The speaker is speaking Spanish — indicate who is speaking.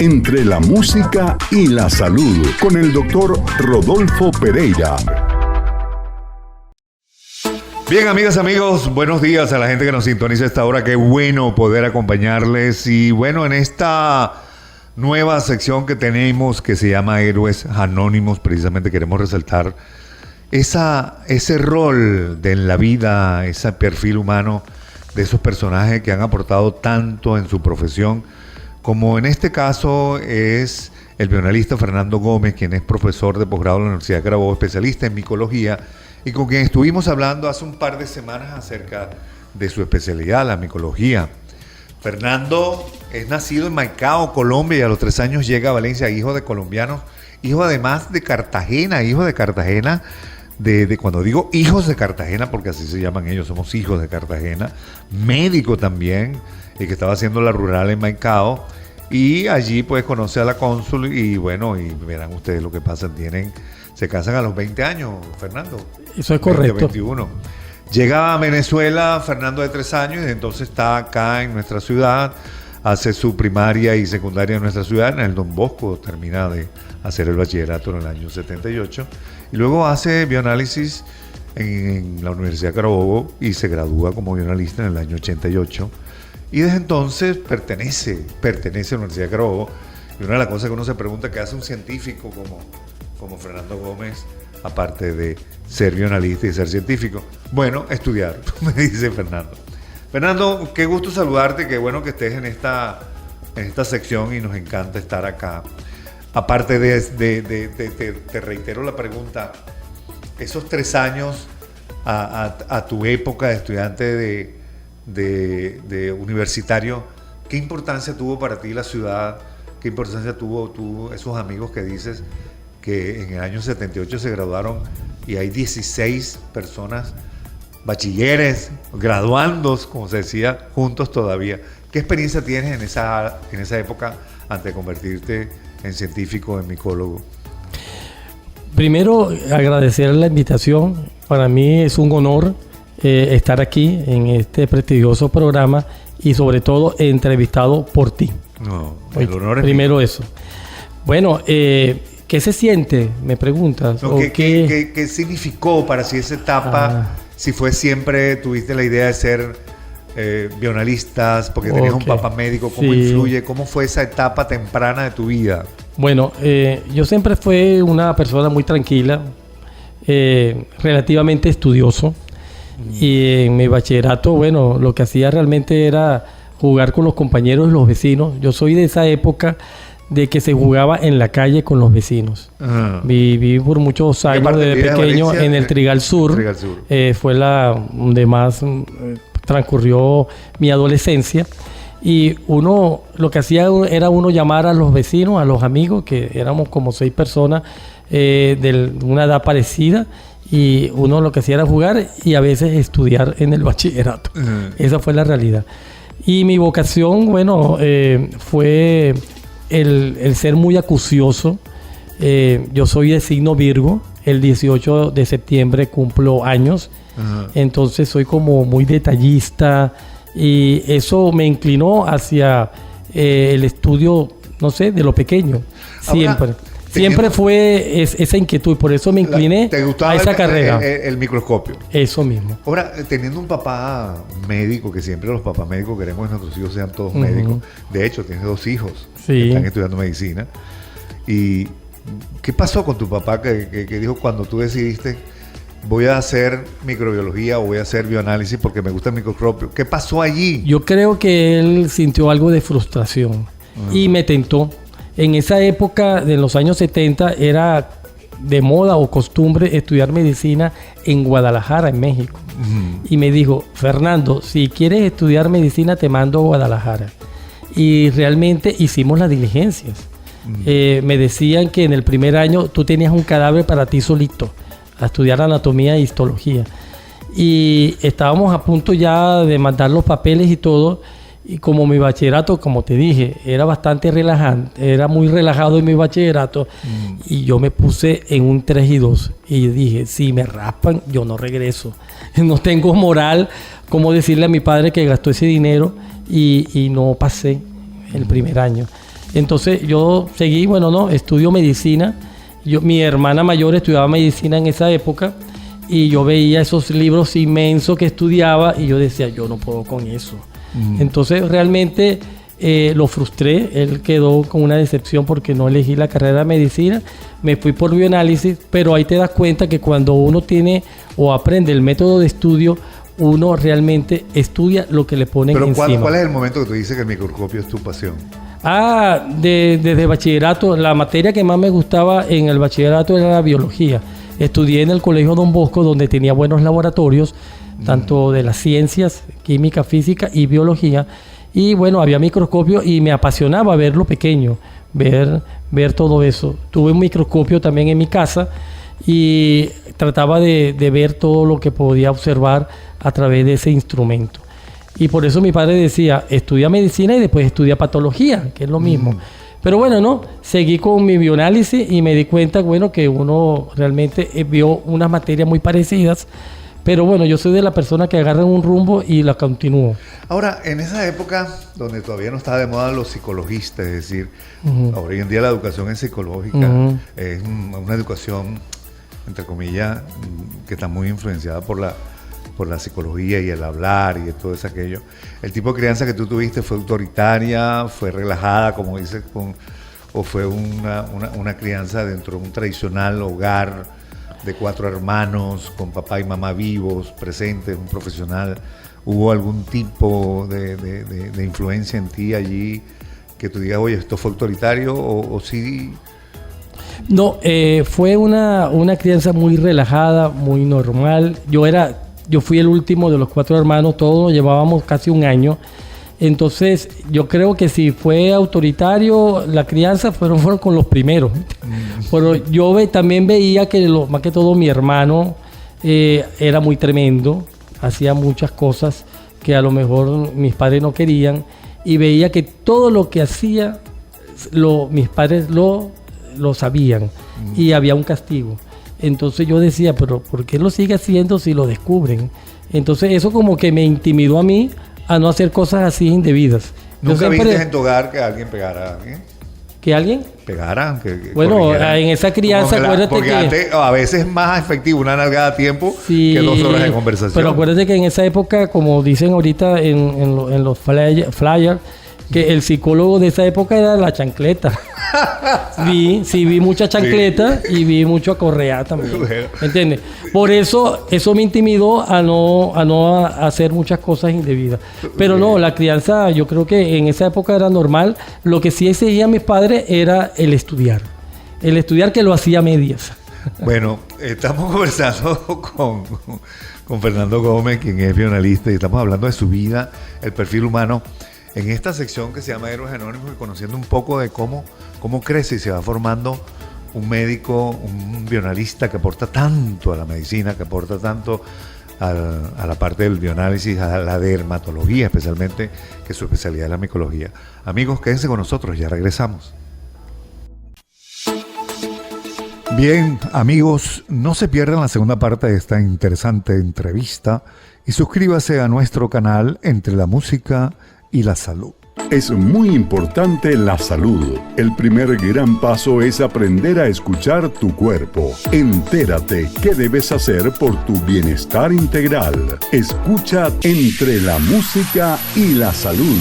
Speaker 1: Entre la música y la salud, con el doctor Rodolfo Pereira.
Speaker 2: Bien, amigas, amigos, buenos días a la gente que nos sintoniza a esta hora. Qué bueno poder acompañarles. Y bueno, en esta nueva sección que tenemos que se llama Héroes Anónimos, precisamente queremos resaltar ese rol en la vida, ese perfil humano de esos personajes que han aportado tanto en su profesión, como en este caso es el bioanalista Fernando Gómez, quien es profesor de posgrado en la Universidad de Carabobo, especialista en micología, y con quien estuvimos hablando hace un par de semanas acerca de su especialidad, la micología. Fernando es nacido en Maicao, Colombia, y a los 3 años llega a Valencia, hijo de colombianos, hijo además de Cartagena, de cuando digo hijos de Cartagena, porque así se llaman ellos, somos hijos de Cartagena, médico también, y que estaba haciendo la rural en Maicao, y allí pues conoce a la cónsul, y bueno, y verán ustedes lo que pasa, se casan a los 20 años, Fernando.
Speaker 3: Eso es correcto.
Speaker 2: 21. Llega a Venezuela, Fernando, de 3 años, y entonces está acá en nuestra ciudad, hace su primaria y secundaria en nuestra ciudad, en el Don Bosco, termina de hacer el bachillerato en el año 78, y luego hace bioanálisis en la Universidad de Carabobo y se gradúa como bioanalista en el año 88, y desde entonces pertenece a la Universidad de Carabobo. Y una de las cosas que uno se pregunta, ¿qué hace un científico como Fernando Gómez, aparte de ser bioanalista y ser científico? Bueno, estudiar, me dice Fernando. Fernando, qué gusto saludarte, qué bueno que estés en esta sección y nos encanta estar acá. Aparte te reitero la pregunta, esos 3 años a tu época de estudiante de universitario, ¿qué importancia tuvo para ti la ciudad? ¿Qué importancia tuvo esos amigos que dices que en el año 78 se graduaron y hay 16 personas, bachilleres, graduandos, como se decía, juntos todavía? ¿Qué experiencia tienes en esa época antes de convertirte en científico, en micólogo?
Speaker 3: Primero, agradecer la invitación. Para mí es un honor estar aquí en este prestigioso programa y sobre todo entrevistado por ti.
Speaker 2: No, el honor es
Speaker 3: primero
Speaker 2: mío.
Speaker 3: Eso. Bueno, ¿qué se siente? Me preguntas.
Speaker 2: No, ¿qué significó para ti esa etapa? Si fue siempre, tuviste la idea de ser bioanalistas, porque tenías un papá médico, ¿cómo influye? ¿Cómo fue esa etapa temprana de tu vida?
Speaker 3: Bueno, yo siempre fui una persona muy tranquila, relativamente estudioso, y en mi bachillerato, bueno, lo que hacía realmente era jugar con los compañeros y los vecinos. Yo soy de esa época de que se jugaba en la calle con los vecinos. Viví por muchos años desde pequeño en el Trigal Sur. Fue donde más transcurrió mi adolescencia. Y lo que hacía era llamar a los vecinos, a los amigos, que éramos como 6 personas de una edad parecida, y uno lo que hacía era jugar y a veces estudiar en el bachillerato. Esa fue la realidad. Y mi vocación, bueno, fue el ser muy acucioso. Yo soy de signo Virgo. El 18 de septiembre cumplo años. Entonces soy como muy detallista, y eso me inclinó hacia el estudio, no sé, de lo pequeño. Siempre fue esa inquietud, y por eso me incliné a esa carrera.
Speaker 2: El microscopio.
Speaker 3: Eso mismo.
Speaker 2: Ahora, teniendo un papá médico, que siempre los papás médicos queremos que nuestros hijos sean todos médicos. De hecho, tienes 2 hijos que están estudiando medicina. ¿Y qué pasó con tu papá que dijo cuando tú decidiste, voy a hacer microbiología o voy a hacer bioanálisis porque me gusta el microscopio? ¿Qué pasó allí?
Speaker 3: Yo creo que él sintió algo de frustración y me tentó. En esa época, de los años 70, era de moda o costumbre estudiar medicina en Guadalajara, en México. Y me dijo, Fernando, si quieres estudiar medicina, te mando a Guadalajara. Y realmente hicimos las diligencias. Me decían que en el primer año tú tenías un cadáver para ti solito, a estudiar anatomía e histología. Y estábamos a punto ya de mandar los papeles y todo. Y como mi bachillerato, como te dije, era bastante relajante, era muy relajado en mi bachillerato, y yo me puse en un 3 y 2. Y dije, si me raspan, yo no regreso. No tengo moral como decirle a mi padre que gastó ese dinero, y no pasé el primer año. Entonces yo seguí, estudio medicina. Mi hermana mayor estudiaba medicina en esa época y yo veía esos libros inmensos que estudiaba y yo decía, yo no puedo con eso. Entonces realmente lo frustré. Él quedó con una decepción porque no elegí la carrera de medicina. Me fui por bioanálisis, pero ahí te das cuenta que cuando uno tiene o aprende el método de estudio, uno realmente estudia lo que le ponen encima.
Speaker 2: Pero ¿cuál es el momento que tú dices que el microscopio es tu pasión?
Speaker 3: Desde bachillerato, la materia que más me gustaba en el bachillerato era la biología. Estudié en el Colegio Don Bosco, donde tenía buenos laboratorios, tanto de las ciencias, química, física y biología. Y bueno, había microscopio y me apasionaba verlo pequeño, ver todo eso. Tuve un microscopio también en mi casa y trataba de ver todo lo que podía observar a través de ese instrumento. Y por eso mi padre decía, estudia medicina y después estudia patología, que es lo mismo. Pero bueno, seguí con mi bioanálisis y me di cuenta, que uno realmente vio unas materias muy parecidas. Pero bueno, yo soy de la persona que agarra un rumbo y la continúo.
Speaker 2: Ahora, en esa época donde todavía no estaba de moda los psicologistas, es decir, hoy en día la educación es psicológica, es una educación, entre comillas, que está muy influenciada por la psicología y el hablar y todo eso aquello. ¿El tipo de crianza que tú tuviste fue autoritaria, fue relajada, como dices, o fue una crianza dentro de un tradicional hogar de 4 hermanos, con papá y mamá vivos, presentes, un profesional? ¿Hubo algún tipo de influencia en ti allí que tú digas, oye, esto fue autoritario o sí?
Speaker 3: No, fue una crianza muy relajada, muy normal. Yo fui el último de los 4 hermanos, todos llevábamos casi un año. Entonces, yo creo que si fue autoritario, la crianza fueron con los primeros. Pero yo también veía que más que todo mi hermano era muy tremendo, hacía muchas cosas que a lo mejor mis padres no querían, y veía que todo lo que hacía, mis padres lo sabían, y había un castigo. Entonces yo decía, pero ¿por qué lo sigue haciendo si lo descubren? Entonces eso como que me intimidó a mí a no hacer cosas así indebidas.
Speaker 2: ¿Nunca viste en tu hogar que alguien pegara a alguien?
Speaker 3: ¿Que alguien?
Speaker 2: Pegara.
Speaker 3: Bueno, en esa crianza, acuérdate
Speaker 2: porque antes, a veces es más efectivo una nalgada a tiempo que 2 horas de conversación.
Speaker 3: Pero acuérdate que en esa época, como dicen ahorita en los flyers, que el psicólogo de esa época era la chancleta. vi mucha chancleta y vi mucho acorrear también. ¿Me entiendes? Por eso me intimidó a no hacer muchas cosas indebidas. Pero no, la crianza yo creo que en esa época era normal. Lo que sí exigían mis padres era el estudiar. El estudiar, que lo hacía a medias.
Speaker 2: Bueno, estamos conversando con Fernando Gómez, quien es bioanalista, y estamos hablando de su vida, el perfil humano, en esta sección que se llama Héroes Anónimos, y conociendo un poco de cómo crece y se va formando un médico, un bioanalista que aporta tanto a la medicina, que aporta tanto a la parte del bioanálisis, a la dermatología especialmente, que es su especialidad es la micología. Amigos, quédense con nosotros, ya regresamos. Bien, amigos, no se pierdan la segunda parte de esta interesante entrevista y suscríbase a nuestro canal Entre la Música y la Salud.
Speaker 1: Es muy importante la salud. El primer gran paso es aprender a escuchar tu cuerpo. Entérate qué debes hacer por tu bienestar integral. Escucha Entre la Música y la Salud.